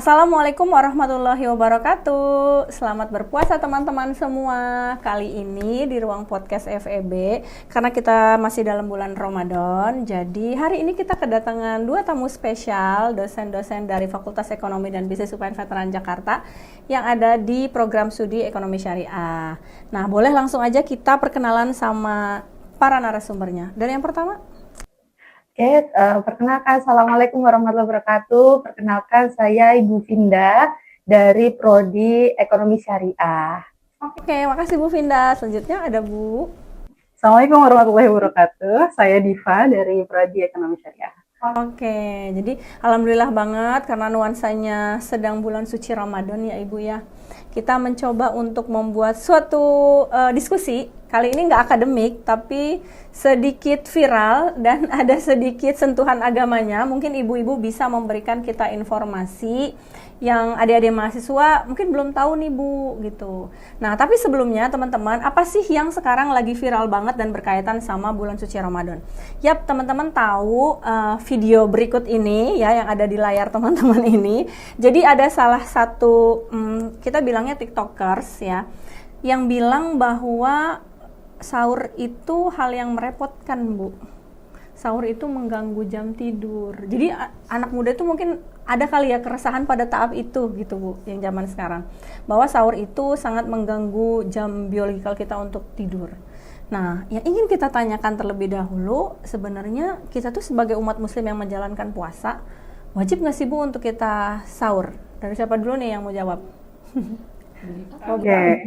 Assalamualaikum warahmatullahi wabarakatuh. Selamat berpuasa teman-teman semua. Kali ini di ruang podcast FEB, karena kita masih dalam bulan Ramadan, jadi hari ini kita kedatangan dua tamu spesial, dosen-dosen dari Fakultas Ekonomi dan Bisnis UPN Veteran Jakarta yang ada di program studi Ekonomi Syariah. Nah, boleh langsung aja kita perkenalan sama para narasumbernya. Dan yang pertama, Oke, perkenalkan, Assalamualaikum warahmatullahi wabarakatuh. Perkenalkan, saya Ibu Vinda dari Prodi Ekonomi Syariah. oke, makasih Bu Vinda. Selanjutnya ada Bu. Assalamualaikum warahmatullahi wabarakatuh. Saya Diva dari Prodi Ekonomi Syariah. Oke, jadi alhamdulillah banget karena nuansanya sedang bulan suci Ramadan ya Ibu ya. Kita mencoba untuk membuat suatu diskusi, kali ini nggak akademik, tapi sedikit viral dan ada sedikit sentuhan agamanya. Mungkin ibu-ibu bisa memberikan kita informasi yang adik-adik mahasiswa mungkin belum tahu nih Bu, gitu. Nah, tapi sebelumnya teman-teman, apa sih yang sekarang lagi viral banget dan berkaitan sama bulan suci Ramadan? Yap, teman-teman tahu video berikut ini ya yang ada di layar teman-teman ini. Jadi ada salah satu kita bilangnya TikTokers ya, yang bilang bahwa sahur itu hal yang merepotkan Bu. Sahur itu mengganggu jam tidur. Jadi anak muda itu mungkin ada kali ya keresahan pada tahap itu gitu Bu, yang zaman sekarang. Bahwa sahur itu sangat mengganggu jam biologikal kita untuk tidur. Nah, yang ingin kita tanyakan terlebih dahulu, sebenarnya kita tuh sebagai umat muslim yang menjalankan puasa, wajib nggak sih Bu untuk kita sahur? Dari siapa dulu nih yang mau jawab? Oke,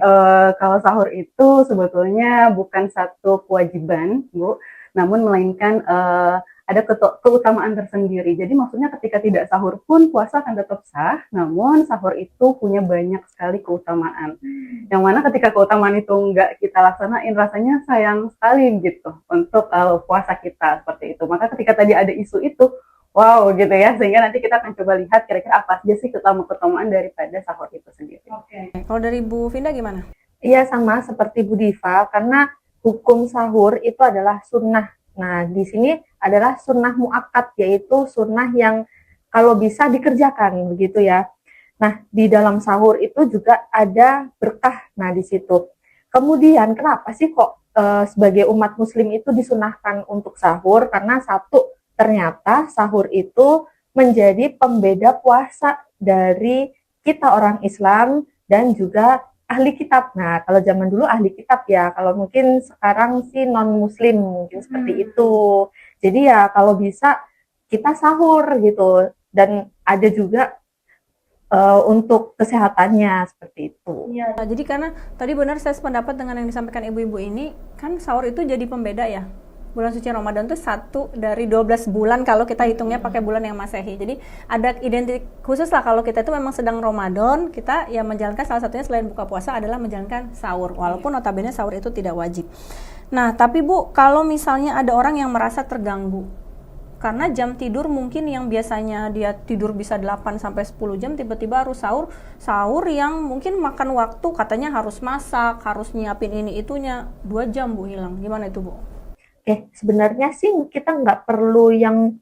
kalau sahur itu sebetulnya bukan satu kewajiban, Bu, namun melainkan ada keutamaan tersendiri. Jadi maksudnya ketika tidak sahur pun puasa akan tetap sah, namun sahur itu punya banyak sekali keutamaan. Yang mana ketika keutamaan itu nggak kita laksanain, rasanya sayang sekali gitu untuk puasa kita seperti itu. Maka ketika tadi ada isu itu, wow gitu ya, sehingga nanti kita akan coba lihat kira-kira apa saja sih keutamaan daripada sahur itu sendiri. Oke. Kalau dari Bu Vinda gimana? Iya, sama seperti Bu Diva, karena hukum sahur itu adalah sunnah. Nah, di sini adalah sunnah muakkad, yaitu sunnah yang kalau bisa dikerjakan, begitu ya. Nah, di dalam sahur itu juga ada berkah. Nah, di situ. Kemudian, kenapa sih kok sebagai umat muslim itu disunahkan untuk sahur? Karena satu, ternyata sahur itu menjadi pembeda puasa dari kita orang Islam dan juga ahli kitab. Nah, kalau zaman dulu ahli kitab ya, kalau mungkin sekarang sih non-muslim mungkin seperti itu. Jadi ya kalau bisa kita sahur gitu. Dan ada juga untuk kesehatannya seperti itu. Nah, jadi karena tadi benar saya sependapat dengan yang disampaikan ibu-ibu ini, kan sahur itu jadi pembeda ya. Bulan suci Ramadan itu 1 dari 12 bulan kalau kita hitungnya pakai bulan yang Masehi. Jadi ada identik khusus lah kalau kita itu memang sedang Ramadan, kita ya menjalankan salah satunya selain buka puasa adalah menjalankan sahur. Walaupun notabene sahur itu tidak wajib. Nah, tapi Bu, kalau misalnya ada orang yang merasa terganggu karena jam tidur mungkin yang biasanya dia tidur bisa 8 sampai 10 jam tiba-tiba harus sahur yang mungkin makan waktu katanya harus masak, harus nyiapin ini itunya 2 jam Bu hilang. Gimana itu Bu? Sebenarnya sih kita nggak perlu yang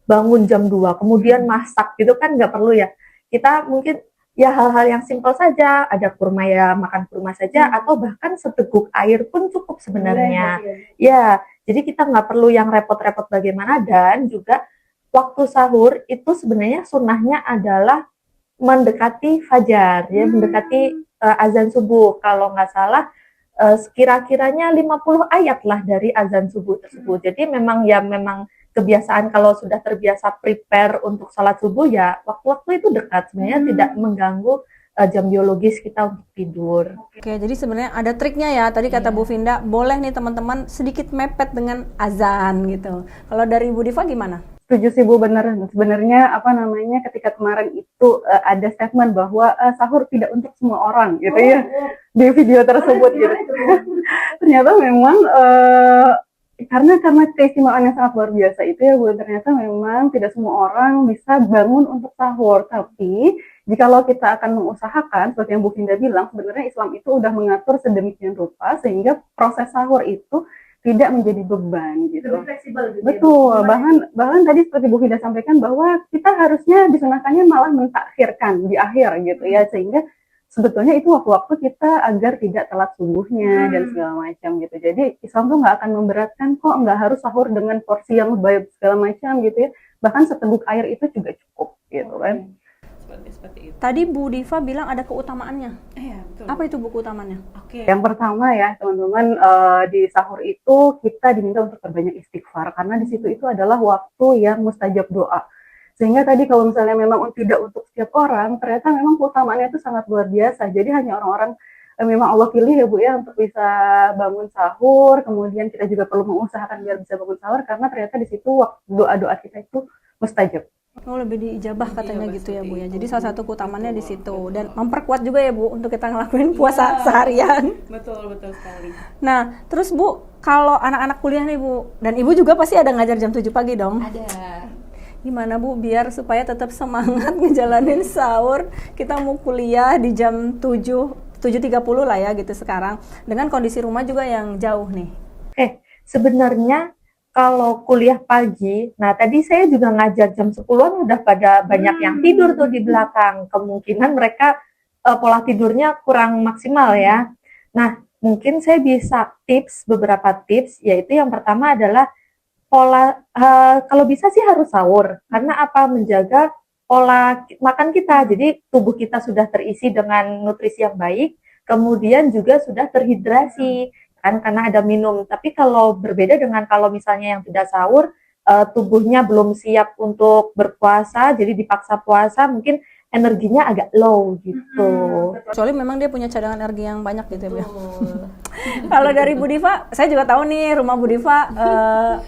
bangun jam 2 kemudian masak gitu kan, nggak perlu ya. Kita mungkin ya hal-hal yang simpel saja, ada kurma ya makan kurma saja, atau bahkan seteguk air pun cukup sebenarnya. Ya, jadi kita nggak perlu yang repot-repot bagaimana. Dan juga waktu sahur itu sebenarnya sunnahnya adalah mendekati fajar, ya mendekati azan subuh. Kalau nggak salah sekira-kiranya 50 ayat lah dari azan subuh tersebut. Jadi memang kebiasaan kalau sudah terbiasa prepare untuk sholat subuh ya waktu-waktu itu dekat, sebenarnya tidak mengganggu jam biologis kita untuk tidur. Oke, jadi sebenarnya ada triknya ya. Tadi kata Bu Vinda, boleh nih teman-teman sedikit mepet dengan azan gitu. Kalau dari Bu Diva gimana? Setuju sih Bu, benar. Sebenarnya ketika kemarin itu ada statement bahwa sahur tidak untuk semua orang gitu ya di video tersebut gitu. Ternyata memang karena keistimewaan yang sangat luar biasa itu ya Bu, ternyata memang tidak semua orang bisa bangun untuk sahur. Tapi jikalau kita akan mengusahakan seperti yang Bu Vinda bilang, sebenarnya Islam itu udah mengatur sedemikian rupa sehingga proses sahur itu tidak menjadi beban gitu. Lebih fleksibel gitu. Betul, bahkan tadi seperti Bu Fida sampaikan bahwa kita harusnya disunahkannya malah mentakhirkan di akhir gitu ya, sehingga sebetulnya itu waktu-waktu kita agar tidak telat subuhnya dan segala macam gitu. Jadi Islam tuh nggak akan memberatkan kok, nggak harus sahur dengan porsi yang banyak segala macam gitu ya. Bahkan seteguk air itu juga cukup gitu kan. Seperti itu. Tadi Bu Diva bilang ada keutamaannya. Iya, betul. Apa itu Bu keutamaannya? Oke. Yang pertama ya teman-teman, di sahur itu kita diminta untuk berbanyak istighfar karena di situ itu adalah waktu yang mustajab doa. Sehingga tadi kalau misalnya memang tidak untuk setiap orang, ternyata memang keutamaannya itu sangat luar biasa. Jadi hanya orang-orang memang Allah pilih ya Bu ya untuk bisa bangun sahur, kemudian kita juga perlu mengusahakan biar bisa bangun sahur karena ternyata di situ doa-doa kita itu mustajab. Oh, lebih diijabah katanya gitu ya Bu ya. Jadi itu. salah satu keutamaannya di situ Betul. dan memperkuat juga ya Bu untuk kita ngelakuin puasa seharian. Betul sekali. Nah, terus Bu, kalau anak-anak kuliah nih Bu, dan Ibu juga pasti ada ngajar jam 7 pagi dong. Ada. Gimana Bu biar supaya tetap semangat ngejalanin sahur? Kita mau kuliah di jam 7.30 lah ya gitu sekarang dengan kondisi rumah juga yang jauh nih. Sebenarnya kalau kuliah pagi, nah tadi saya juga ngajar jam 10-an udah pada banyak yang tidur tuh di belakang. Kemungkinan mereka pola tidurnya kurang maksimal ya. Nah, mungkin saya bisa beberapa tips, yaitu yang pertama adalah pola, kalau bisa sih harus sahur. Karena apa? Menjaga pola makan kita. Jadi tubuh kita sudah terisi dengan nutrisi yang baik, kemudian juga sudah terhidrasi. Kan karena ada minum. Tapi kalau berbeda dengan kalau misalnya yang tidak sahur, tubuhnya belum siap untuk berpuasa, jadi dipaksa puasa, mungkin energinya agak low gitu. Kecuali memang dia punya cadangan energi yang banyak gitu ya Bu ya. Kalau dari Bu Diva, saya juga tahu nih rumah Bu Diva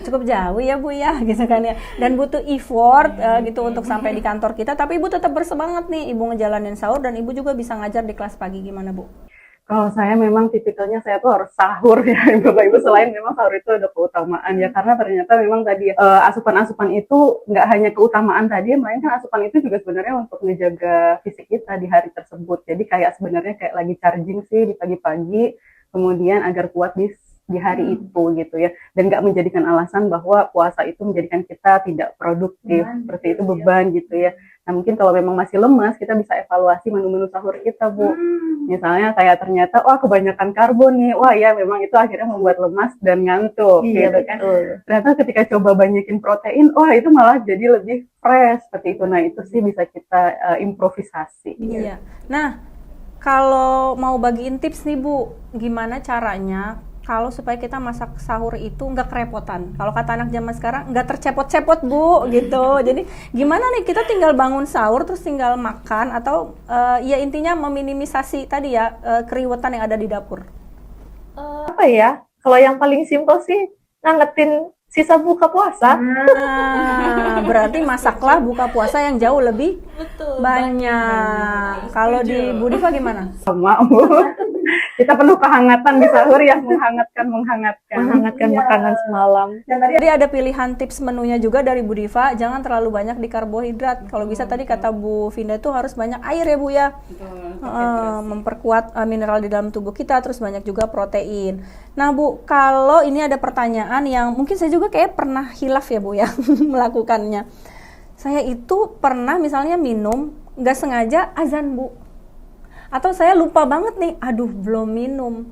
cukup jauh ya Bu ya, gitu kan ya. Dan butuh effort gitu untuk sampai di kantor kita, tapi Ibu tetap bersemangat nih, Ibu ngejalanin sahur dan Ibu juga bisa ngajar di kelas pagi. Gimana Bu? Kalau saya memang tipikalnya saya tuh harus sahur ya Bapak Ibu, selain memang sahur itu ada keutamaan ya, karena ternyata memang tadi asupan-asupan itu nggak hanya keutamaan tadi, melainkan asupan itu juga sebenarnya untuk menjaga fisik kita di hari tersebut. Jadi kayak sebenarnya kayak lagi charging sih di pagi-pagi, kemudian agar kuat di hari itu gitu ya, dan nggak menjadikan alasan bahwa puasa itu menjadikan kita tidak produktif, seperti itu beban gitu ya. Nah mungkin kalau memang masih lemas, kita bisa evaluasi menu-menu sahur kita Bu. Misalnya kayak ternyata wah kebanyakan karbo nih, wah ya memang itu akhirnya membuat lemas dan ngantuk gitu kan. Ternyata ketika coba banyakin protein, wah itu malah jadi lebih fresh seperti itu. Nah itu sih bisa kita improvisasi. Iya. Nah, kalau mau bagiin tips nih Bu, gimana caranya kalau supaya kita masak sahur itu nggak kerepotan? Kalau kata anak zaman sekarang nggak tercepot-cepot Bu gitu. Jadi gimana nih kita tinggal bangun sahur terus tinggal makan atau ya intinya meminimisasi tadi ya keriwetan yang ada di dapur. Apa ya? Kalau yang paling simpel sih ngangetin sisa buka puasa. Nah, berarti masaklah buka puasa yang jauh lebih banyak. Kalau di Bu Diva gimana? Sama Bu. Kita penuh kehangatan di sahur ya, menghangatkan Makanan semalam. Tadi ada pilihan tips menunya juga dari Bu Diva, jangan terlalu banyak di karbohidrat. Kalau bisa tadi kata Bu Vinda itu harus banyak air ya Bu ya. Memperkuat mineral di dalam tubuh kita, terus banyak juga protein. Nah Bu, kalau ini ada pertanyaan yang mungkin saya juga kayak pernah hilaf ya Bu ya melakukannya. Saya itu pernah misalnya minum, nggak sengaja azan Bu. Atau saya lupa banget nih, aduh belum minum.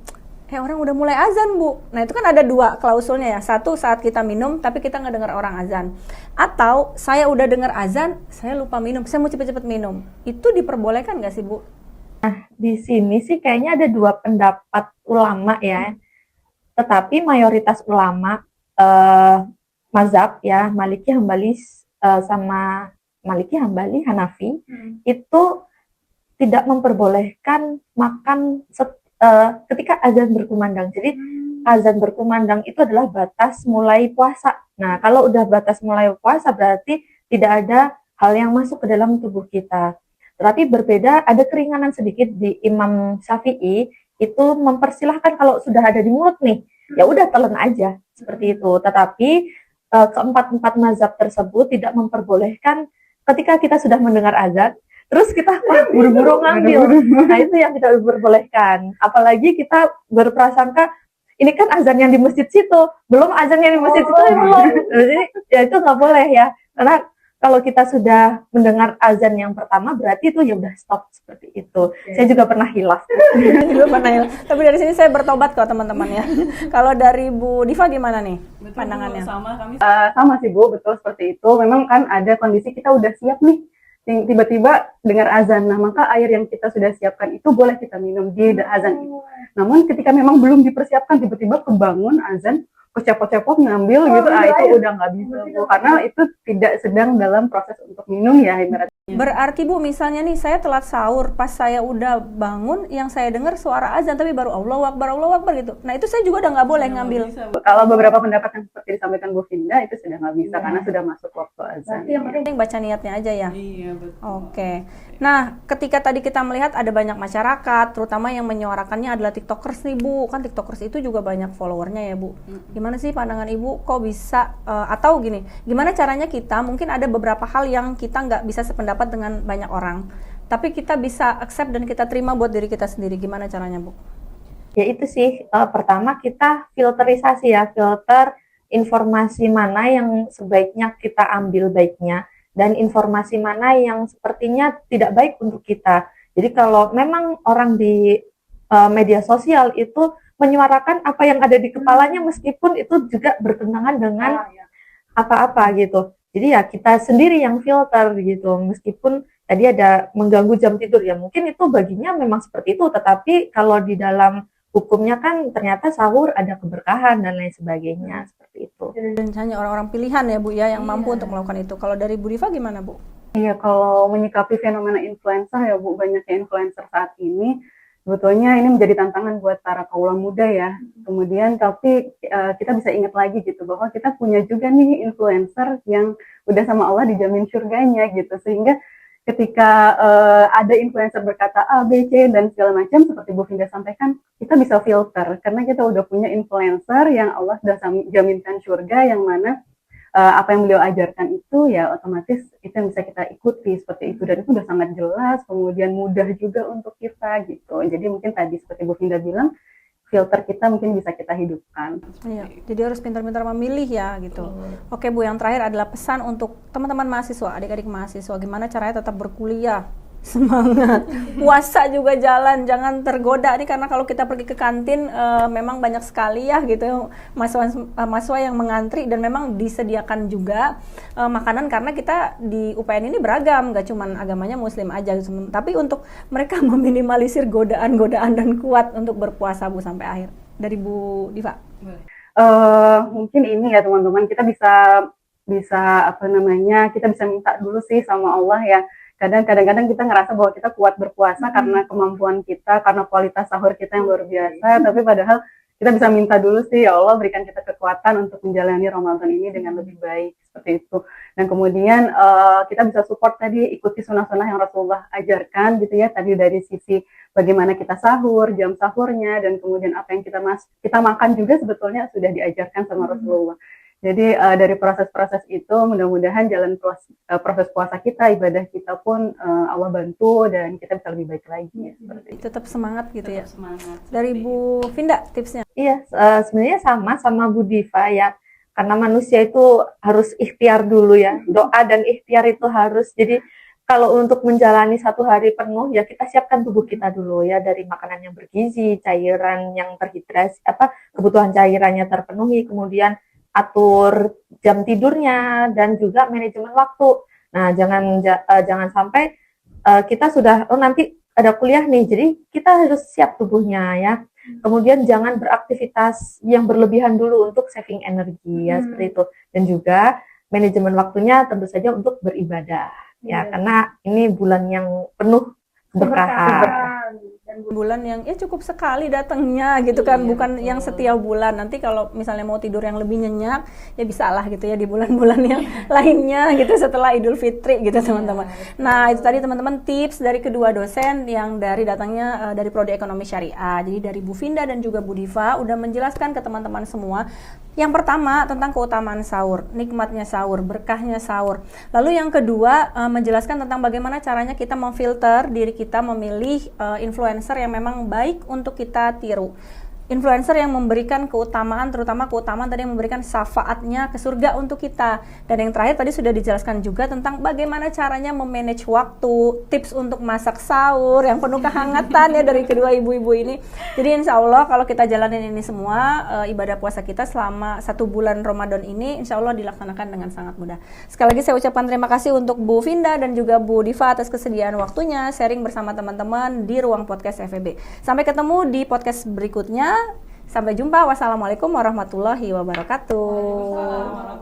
Orang udah mulai azan Bu. Nah itu kan ada dua klausulnya ya. Satu saat kita minum tapi kita nggak dengar orang azan. Atau saya udah dengar azan, saya lupa minum, saya mau cepet-cepet minum. Itu diperbolehkan nggak sih Bu? Di sini sih kayaknya ada dua pendapat ulama ya. Tetapi mayoritas ulama mazhab ya, Maliki, Hambali sama Maliki, Hambali, Hanafi itu tidak memperbolehkan makan ketika azan berkumandang. Jadi azan berkumandang itu adalah batas mulai puasa. Nah, kalau udah batas mulai puasa berarti tidak ada hal yang masuk ke dalam tubuh kita. Tetapi berbeda, ada keringanan sedikit di Imam Syafi'i itu mempersilahkan kalau sudah ada di mulut nih, ya udah telan aja seperti itu. Tetapi keempat mazhab tersebut tidak memperbolehkan ketika kita sudah mendengar azan terus kita buru-buru ngambil. Nah itu yang tidak diperbolehkan. Apalagi kita berprasangka ini kan azan yang di masjid situ, belum azan yang di masjid situ belum. Jadi ya itu nggak boleh ya, karena kalau kita sudah mendengar azan yang pertama berarti itu ya udah stop seperti itu. Saya juga pernah hilaf. Juga pernah ya. Tapi dari sini saya bertobat kok teman-teman ya. Kalau dari Bu Diva gimana nih Betul, pandangannya? sama kami. Sama sih Bu, betul seperti itu. Memang kan ada kondisi kita udah siap nih, tiba-tiba dengar azan. Nah, maka air yang kita sudah siapkan itu boleh kita minum di azan itu. Namun ketika memang belum dipersiapkan, tiba-tiba kebangun azan, kecepot-cepot ngambil gitu, itu udah nggak bisa Bu, karena itu tidak sedang dalam proses untuk minum ya ibaratnya. Berarti Bu, misalnya nih saya telat sahur, pas saya udah bangun, yang saya dengar suara azan tapi baru Allahu Akbar gitu. Nah itu saya juga udah nggak boleh ngambil. Kalau beberapa pendapat yang seperti disampaikan Bu Finda itu sudah nggak bisa karena sudah masuk waktu azan. Yang penting baca niatnya aja ya. Iya, betul. Oke. Nah, ketika tadi kita melihat ada banyak masyarakat, terutama yang menyuarakannya adalah TikTokers nih Bu. Kan TikTokers itu juga banyak followernya ya Bu. Gimana sih pandangan Ibu kok bisa, atau gini, gimana caranya kita, mungkin ada beberapa hal yang kita nggak bisa sependapat dengan banyak orang, tapi kita bisa accept dan kita terima buat diri kita sendiri. Gimana caranya Bu? Ya itu sih, pertama kita filterisasi ya, filter informasi mana yang sebaiknya kita ambil baiknya, dan informasi mana yang sepertinya tidak baik untuk kita. Jadi kalau memang orang di media sosial itu menyuarakan apa yang ada di kepalanya, meskipun itu juga bertentangan dengan apa-apa gitu. Jadi ya kita sendiri yang filter gitu, meskipun tadi ada mengganggu jam tidur ya, mungkin itu baginya memang seperti itu, tetapi kalau di dalam hukumnya kan ternyata sahur ada keberkahan dan lain sebagainya, seperti itu. Dan hanya orang-orang pilihan ya Bu ya yang mampu untuk melakukan itu. Kalau dari Bu Diva gimana Bu? Iya, kalau menyikapi fenomena influencer ya Bu, banyaknya influencer saat ini, sebetulnya ini menjadi tantangan buat para kaula muda ya. Kemudian tapi kita bisa ingat lagi gitu bahwa kita punya juga nih influencer yang udah sama Allah dijamin surganya gitu. Sehingga ketika ada influencer berkata A, B, C dan segala macam seperti Bu Finda sampaikan, kita bisa filter karena kita udah punya influencer yang Allah sudah jaminkan surga, yang mana apa yang beliau ajarkan itu ya otomatis itu yang bisa kita ikuti seperti itu, dan itu udah sangat jelas, kemudian mudah juga untuk kita gitu. Jadi mungkin tadi seperti Bu Finda bilang, filter kita mungkin bisa kita hidupkan. Iya, jadi harus pintar-pintar memilih ya gitu. Oke Bu, yang terakhir adalah pesan untuk teman-teman mahasiswa, adik-adik mahasiswa, gimana caranya tetap berkuliah, semangat, puasa juga jalan, jangan tergoda nih, karena kalau kita pergi ke kantin memang banyak sekali ya gitu mahasiswa yang mengantri, dan memang disediakan juga makanan karena kita di UPN ini beragam, gak cuman agamanya muslim aja gitu. Tapi untuk mereka meminimalisir godaan-godaan dan kuat untuk berpuasa Bu sampai akhir. Dari Bu Diva. Mungkin ini ya teman-teman, kita bisa apa namanya, kita bisa minta dulu sih sama Allah ya. Kadang-kadang kita ngerasa bahwa kita kuat berpuasa karena kemampuan kita, karena kualitas sahur kita yang luar biasa, tapi padahal kita bisa minta dulu sih, ya Allah berikan kita kekuatan untuk menjalani Ramadan ini dengan lebih baik, seperti itu. Dan kemudian kita bisa support tadi, ikuti sunnah-sunnah yang Rasulullah ajarkan gitu ya, tadi dari sisi bagaimana kita sahur, jam sahurnya, dan kemudian apa yang kita makan juga sebetulnya sudah diajarkan sama Rasulullah. Jadi dari proses-proses itu mudah-mudahan jalan proses puasa kita, ibadah kita pun Allah bantu dan kita bisa lebih baik lagi. Tetap semangat gitu ya. Semangat. Dari Bu Finda tipsnya? Iya, sebenarnya sama Bu Diva ya, karena manusia itu harus ikhtiar dulu ya, doa dan ikhtiar itu harus. Jadi kalau untuk menjalani satu hari penuh ya kita siapkan tubuh kita dulu ya, dari makanan yang bergizi, cairan yang terhidrasi, kebutuhan cairannya terpenuhi, kemudian atur jam tidurnya dan juga manajemen waktu. Nah, jangan sampai kita sudah nanti ada kuliah nih, jadi kita harus siap tubuhnya ya. Kemudian jangan beraktivitas yang berlebihan dulu untuk saving energi ya, seperti itu. Dan juga manajemen waktunya tentu saja untuk beribadah ya, karena ini bulan yang penuh keberkahan. Bulan yang ya cukup sekali datangnya gitu kan, bukan yang setiap bulan. Nanti kalau misalnya mau tidur yang lebih nyenyak ya bisa lah gitu ya di bulan-bulan yang lainnya gitu setelah Idul Fitri gitu teman-teman. Nah itu tadi teman-teman tips dari kedua dosen yang datangnya dari Prodi Ekonomi Syariah. Jadi dari Bu Finda dan juga Bu Diva udah menjelaskan ke teman-teman semua. Yang pertama tentang keutamaan sahur, nikmatnya sahur, berkahnya sahur. Lalu yang kedua menjelaskan tentang bagaimana caranya kita memfilter diri kita, memilih influencer yang memang baik untuk kita tiru. influencer yang memberikan keutamaan, terutama keutamaan tadi yang memberikan syafaatnya ke surga untuk kita. Dan yang terakhir tadi sudah dijelaskan juga tentang bagaimana caranya memanage waktu, tips untuk masak sahur yang penuh kehangatan ya dari kedua ibu-ibu ini. Jadi insya Allah kalau kita jalanin ini semua, ibadah puasa kita selama 1 bulan Ramadan ini insya Allah dilaksanakan dengan sangat mudah. Sekali lagi saya ucapkan terima kasih untuk Bu Vinda dan juga Bu Diva atas kesediaan waktunya sharing bersama teman-teman di Ruang Podcast FEB. Sampai ketemu di podcast berikutnya. Sampai jumpa. Wassalamualaikum warahmatullahi wabarakatuh.